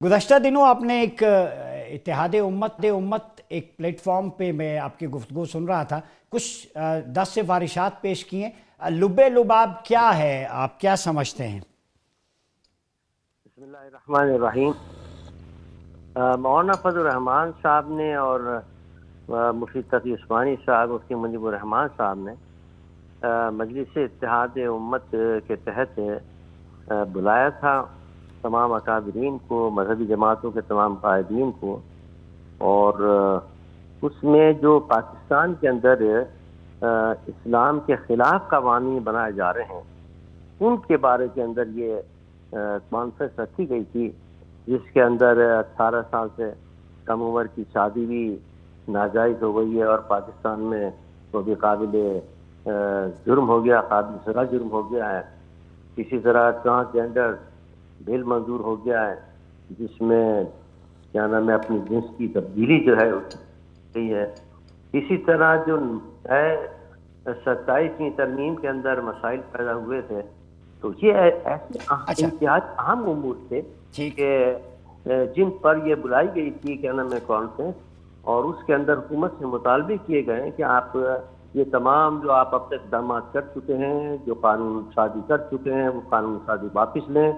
गुज़श्ता दिनों आपने एक इत्तेहाद उम्मत एक प्लेटफॉर्म पे मैं आपकी गुफ्तगू सुन रहा था, कुछ 10 सिफारिशात पेश किए। लुब्बे लुबाब क्या है, आप क्या समझते हैं? बिस्मिल्लाहिर्रहमानिर्रहीम। मौलाना फजल रहमान साहब ने और मुफ्ती तकी उस्मानी साहब, मुफ्ती मुजीबुर रहमान साहब ने मजलिस इत्तेहाद उम्मत के तहत बुलाया था तमाम अकाबरीन को, मजहबी जमातों के तमाम कायदीन को, और उसमें जो पाकिस्तान के अंदर इस्लाम के ख़िलाफ़ कवानीन बनाए जा रहे हैं उनके बारे के अंदर ये कॉन्फ्रेंस रखी गई थी, जिसके अंदर 18 साल से कम उम्र की शादी भी नाजायज़ हो गई है और पाकिस्तान में तो भी काबिल जुर्म हो गया, काबिल सज़ा जुर्म हो गया है। इसी तरह ट्रांसजेंडर बिल मंजूर हो गया है, जिसमें क्या नाम है अपनी जिन्स की तब्दीली जो है गई है। इसी तरह जो 27वीं तरमीम के अंदर मसाइल पैदा हुए थे, तो ये ऐसे इंतहाई अहम उमूर थे कि जिन पर ये बुलाई गई थी क्या नाम है कॉन्फ्रेंस, और उसके अंदर हुकूमत से मुतालबे किए गए हैं कि आप ये तमाम जो आप अब तक इक़दाम कर चुके हैं, जो कानून साजी कर चुके हैं, वो कानून साजी वापस लें,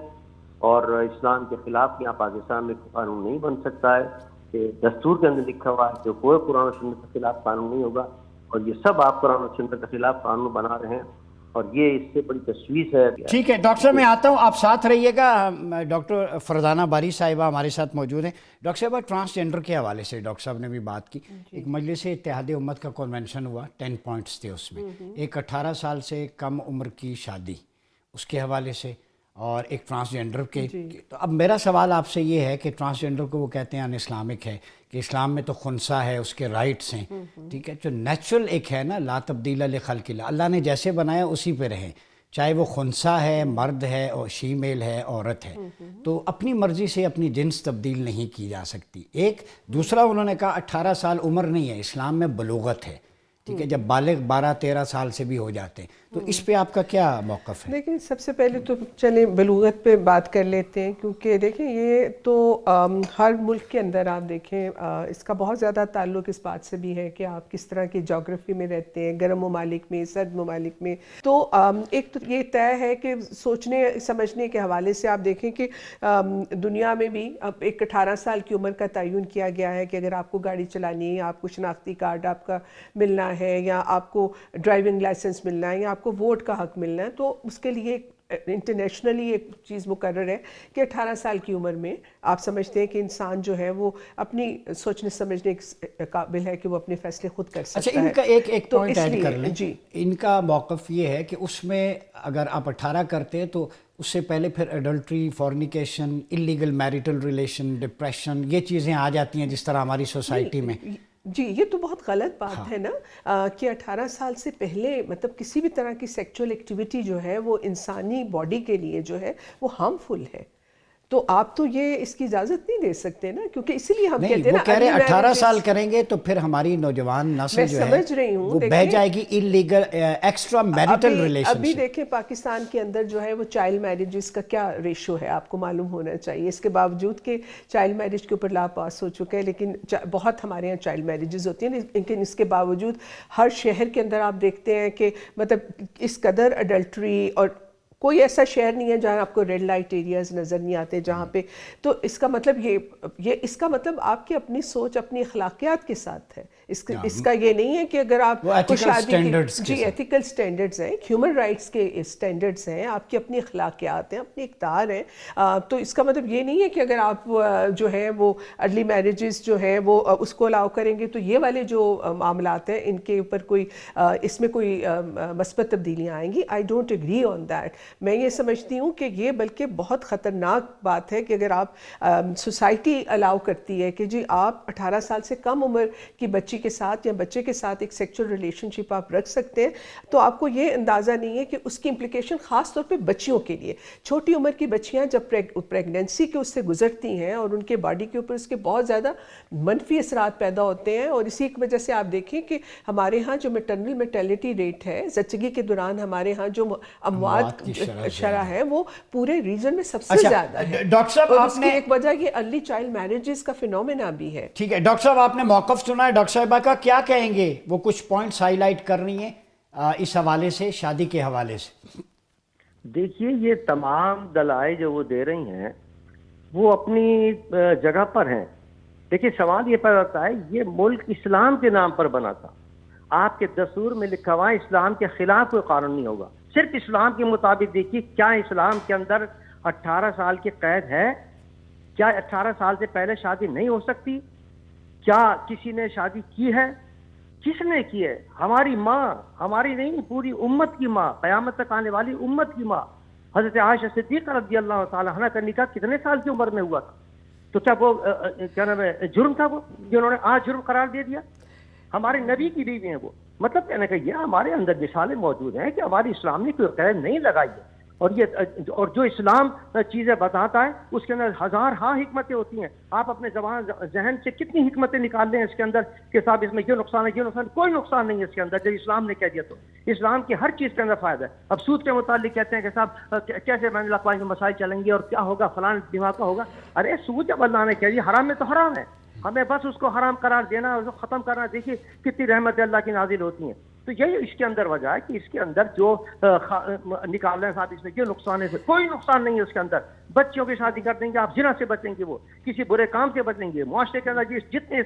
और इस्लाम के ख़िलाफ़ यहाँ पाकिस्तान में कानून नहीं बन सकता है कि दस्तूर के अंदर लिखा हुआ है कि कोई कुरान और सुन्नत के ख़िलाफ़ कानून नहीं होगा, और ये सब आप कुरान और सुन्नत के ख़िलाफ़ कानून बना रहे हैं, और ये इससे बड़ी तशवीश है। ठीक है डॉक्टर साहब, मैं आता हूँ, आप साथ रहिएगा। डॉक्टर फरजाना बारी साहिबा हमारे साथ मौजूद हैं। डॉक्टर साहब, ट्रांसजेंडर के हवाले से डॉक्टर साहब ने भी बात की। एक मजलिस इत्तेहाद उम्मत का कन्वेंशन हुआ, 10 पॉइंट्स थे उसमें। एक 18 साल से कम उम्र की शादी, उसके हवाले से, और एक ट्रांसजेंडर के। तो अब मेरा सवाल आपसे ये है कि ट्रांसजेंडर को वो कहते हैं अन इस्लामिक है, कि इस्लाम में तो खुनसा है, उसके राइट्स हैं, ठीक है। जो नेचुरल एक है ना, ला तब्दील लिखल्किल्लाह, अल्लाह ने जैसे बनाया उसी पे रहें, चाहे वो खुनसा है, मर्द है, और शीमेल है, औरत है, तो अपनी मर्ज़ी से अपनी जिन्स तब्दील नहीं की जा सकती। एक दूसरा उन्होंने कहा 18 साल उम्र नहीं है, इस्लाम में बलूगत है, ठीक है, जब बालिग 12-13 साल से भी हो जाते हैं। तो इस पे आपका क्या मौक़िफ़ है? देखिए, सबसे पहले तो चलें बलूगत पे बात कर लेते हैं, क्योंकि देखें ये तो हर मुल्क के अंदर आप देखें इसका बहुत ज़्यादा ताल्लुक़ इस बात से भी है कि आप किस तरह की जोग्राफ़ी में रहते हैं, गर्म ममालिक में, सर्द ममालिक में। तो एक तो ये तय है कि सोचने समझने के हवाले से आप देखें कि दुनिया में भी अब एक 18 साल की उम्र का तयन किया गया है कि अगर आपको गाड़ी चलानी है, आपको शनाख्ती कार्ड आपका मिलना है, या आपको ड्राइविंग लाइसेंस मिलना है, या आपको वोट का हक मिलना है, तो उसके लिए इंटरनेशनली एक चीज़ मुकर्रर है कि 18 साल की उम्र में आप समझते हैं कि इंसान जो है वो अपनी सोचने समझने के काबिल है कि वो अपने फैसले खुद कर सकता है। इनका एक तो पॉइंट ऐड कर लें जी। इनका मौक़िफ़ ये है कि उसमें अगर आप 18 करते हैं तो उससे पहले फिर adultery, fornication, illegal marital relation, depression, ये चीज़ें आ जाती हैं जिस तरह हमारी सोसाइटी में। जी, ये तो बहुत गलत बात है ना कि 18 साल से पहले मतलब किसी भी तरह की सेक्सुअल एक्टिविटी जो है वो इंसानी बॉडी के लिए जो है वो हार्मफुल है। तो आप तो ये इसकी इजाज़त नहीं दे सकते ना, क्योंकि इसीलिए हम कहते हैं ना, कह रहे 18 साल करेंगे तो फिर हमारी नौजवान नस्ल जो है वो बह जाएगी इलीगल एक्स्ट्रा मैरिटल रिलेशन। अभी देखें पाकिस्तान के अंदर जो है वो चाइल्ड मैरिजेस का क्या रेशो है आपको मालूम होना चाहिए। इसके बावजूद कि चाइल्ड मैरिज के ऊपर लॉ पास हो चुका है, लेकिन बहुत हमारे यहाँ चाइल्ड मैरिजेस होती हैं, लेकिन इसके बावजूद हर शहर के अंदर आप देखते हैं कि मतलब इस कदर अडल्ट्री, और कोई ऐसा शहर नहीं है जहाँ आपको रेड लाइट एरियाज़ नज़र नहीं आते जहाँ पे। तो इसका मतलब ये इसका मतलब आपकी अपनी सोच, अपनी अखलाकियात के साथ है। इसका ये नहीं है कि अगर आप शादी जी एथिकल स्टैंडर्ड्स हैं, ह्यूमन राइट्स के स्टैंडर्ड्स हैं, आपकी अपनी अखलाकियात हैं, अपनी इक़्तिदार हैं। तो इसका मतलब ये नहीं है कि अगर आप जो है वो अर्ली मैरिजेस जो है वो उसको अलाउ करेंगे तो ये वाले जो मामलात हैं इनके ऊपर कोई इसमें कोई मस्बत तब्दीलियाँ आएंगी। I don't agree on that. मैं ये समझती हूँ कि ये बल्कि बहुत ख़तरनाक बात है कि अगर आप सोसाइटी अलाउ करती है कि जी आप 18 साल से कम उम्र की बच्ची के साथ या बच्चे के साथ एक सेक्सुअल रिलेशनशिप आप रख सकते हैं, तो आपको ये अंदाज़ा नहीं है कि उसकी इम्प्लिकेशन ख़ास तौर पे बच्चियों के लिए। छोटी उम्र की बच्चियाँ जब प्रेगनेंसी के उससे गुजरती हैं और उनके बॉडी के ऊपर उसके बहुत ज़्यादा मनफी असरात पैदा होते हैं, और इसी की वजह से आप देखें कि हमारे यहाँ जो मैटरनल मोर्टेलिटी रेट है, ज़चगी के दौरान हमारे यहाँ जो अमवात شرح ہے وہ پورے ریجن میں سب سے اچھا، زیادہ ہے. ڈاکٹر صاحب اور آپ اس کی نے ایک وجہ یہ ارلی چائلڈ میرجز کا فینومینا بھی ہے. ٹھیک ہے ڈاکٹر صاحب آپ نے موقف سنا ہے ڈاکٹر صاحبہ کا، کیا کہیں گے؟ وہ کچھ پوائنٹس ہائی لائٹ کر رہی ہیں اس حوالے سے، شادی کے حوالے سے. دیکھیے یہ تمام دلائل جو وہ دے رہی ہیں وہ اپنی جگہ پر ہیں. دیکھیے سوال یہ پیدا ہوتا ہے، یہ ملک اسلام کے نام پر بنا تھا، آپ کے دستور میں لکھا ہوا ہے اسلام کے خلاف کوئی قانون نہیں ہوگا، صرف اسلام کے مطابق. دیکھیے کیا اسلام کے اندر 18 سال کی قید ہے؟ کیا 18 سال سے پہلے شادی نہیں ہو سکتی؟ کیا کسی نے شادی کی ہے؟ کس نے کی ہے؟ ہماری ماں، ہماری نہیں پوری امت کی ماں، قیامت تک آنے والی امت کی ماں حضرت عائشہ صدیقہ رضی اللہ تعالی عنہ کا نکاح کتنے سال کی عمر میں ہوا تھا؟ تو کیا وہ کیا نام ہے جرم تھا وہ جو انہوں نے آج جرم قرار دے دیا؟ ہمارے نبی کی بیوی ہیں وہ. مطلب کہنے کا یہ ہمارے اندر مثالیں موجود ہیں کہ ہماری اسلام نے کوئی قید نہیں لگائی ہے. اور جو اسلام چیزیں بتاتا ہے اس کے اندر ہزار ہاں حکمتیں ہوتی ہیں. آپ اپنے ذہن سے کتنی حکمتیں نکال لیں اس کے اندر کہ صاحب اس میں یہ نقصان ہے یہ نقصان، کوئی نقصان نہیں ہے اس کے اندر. جب اسلام نے کہہ دیا تو اسلام کی ہر چیز کے اندر فائدہ ہے. اب سود کے متعلق کہتے ہیں کہ صاحب کیسے بین الاقوامی مسائل چلیں گے اور کیا ہوگا فلاں دماغ کا ہوگا. ارے سود جب اللہ نے کہہ دیا حرام میں تو حرام ہے، ہمیں بس اس کو حرام قرار دینا اور اس کو ختم کرنا. دیکھیے کتنی رحمت اللہ کی نازل ہوتی ہیں. تو یہی اس کے اندر وجہ ہے کہ اس کے اندر جو نکال رہے ہیں صاحب اس میں یہ نقصان ہے، کوئی نقصان نہیں ہے اس کے اندر. بچوں کی شادی کر دیں گے آپ، زنا سے بچیں گے، وہ کسی برے کام سے بچیں گے. معاشرے کے اندر جتنے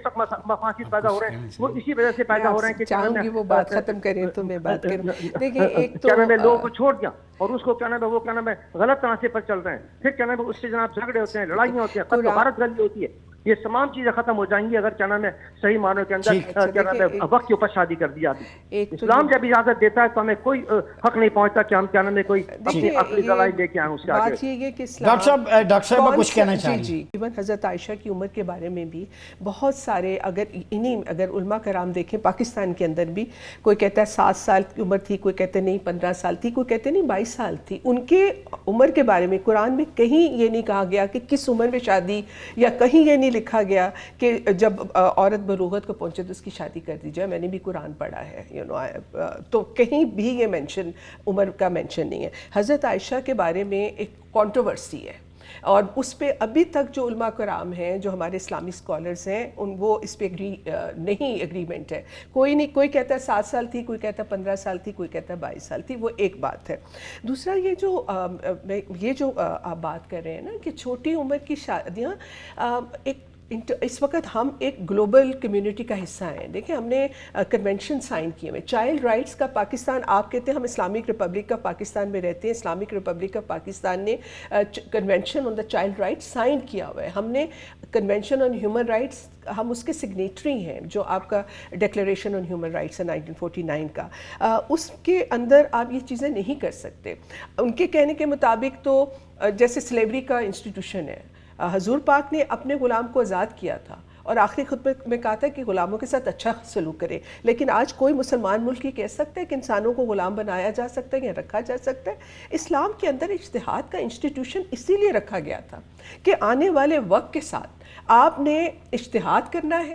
مفاسد پیدا ہو رہے ہیں وہ اسی وجہ سے پیدا ہو رہے ہیں کہ چاہوں گی وہ بات ختم کریں تو میں بات کروں. دیکھیے ایک تو کیا نام ہے لوگوں کو چھوڑ دیا اور اس کو کیا نام ہے وہ کیا نام ہے غلط راستے پر چل رہے ہیں. پھر کیا نام ہے اس سے جناب جھگڑے ہوتے ہیں، لڑائیاں ہوتی ہیں، قتل و غارت گلی ہوتی ہے. یہ تمام چیزیں ختم ہو جائیں گی اگر کیا نام ہے صحیح معنوں کے اندر کیا نام ہے وقت کے اوپر شادی کر دی جاتی. اسلام جب اجازت دیتا ہے تو ہمیں کوئی حق نہیں پہنچتا کہ ہم کیا نام ہے کوئی اپنی عقلی دلائل لے کے آئیں اس کے آگے. بات یہ ہے کہ ڈاکٹر صاحب کچھ کہنا چاہیں؟ جی ایون حضرت عائشہ کی عمر کے بارے میں بھی بہت سارے اگر علماء کرام دیکھیں پاکستان کے اندر بھی کوئی کہتا ہے 7 سال کی عمر تھی، کوئی کہتے نہیں 15 سال تھی، کوئی کہتے نہیں 22 سال تھی. ان کے عمر کے بارے میں قرآن میں کہیں یہ نہیں کہا گیا کہ کس عمر میں شادی، یا کہیں یہ نہیں لکھا گیا کہ جب عورت بلوغت کو پہنچے تو اس کی شادی کر دی جائے. میں نے بھی قرآن پڑھا ہے تو کہیں بھی یہ مینشن عمر کا مینشن نہیں ہے. حضرت عائشہ کے بارے میں ایک کنٹروورسی ہے اور اس پہ ابھی تک جو علماء کرام ہیں، جو ہمارے اسلامی اسکالرز ہیں، وہ اس پہ نہیں ایگریمنٹ ہے. کوئی نہیں، کوئی کہتا ہے 7 سال تھی، کوئی کہتا ہے 15 سال تھی، کوئی کہتا ہے 22 سال تھی. وہ ایک بات ہے. دوسرا یہ جو آپ بات کر رہے ہیں نا کہ چھوٹی عمر کی شادیاں، اس وقت ہم ایک گلوبل کمیونٹی کا حصہ ہیں. دیکھیں ہم نے کنونشن سائن کیے ہوئے چائلڈ رائٹس کا. پاکستان، آپ کہتے ہیں ہم اسلامک ریپبلک کا پاکستان میں رہتے ہیں، اسلامک ریپبلک آف پاکستان نے convention on the child rights sign کیا ہوا ہے. ہم نے کنونشن آن ہیومن رائٹس، ہم اس کے سگنیٹری ہیں، جو آپ کا ڈکلیریشن آن ہیومن رائٹس ہے 1949 کا. اس کے اندر آپ یہ چیزیں نہیں کر سکتے. ان کے کہنے کے مطابق تو جیسے سلیوری کا انسٹیٹیوشن ہے، حضور پاک نے اپنے غلام کو آزاد کیا تھا اور آخری خطبے میں کہا تھا کہ غلاموں کے ساتھ اچھا سلوک کرے. لیکن آج کوئی مسلمان ملک یہ کہہ سکتا ہے کہ انسانوں کو غلام بنایا جا سکتا ہے یا رکھا جا سکتا ہے؟ اسلام کے اندر اجتہاد کا انسٹیٹیوشن اسی لیے رکھا گیا تھا کہ آنے والے وقت کے ساتھ آپ نے اجتہاد کرنا ہے.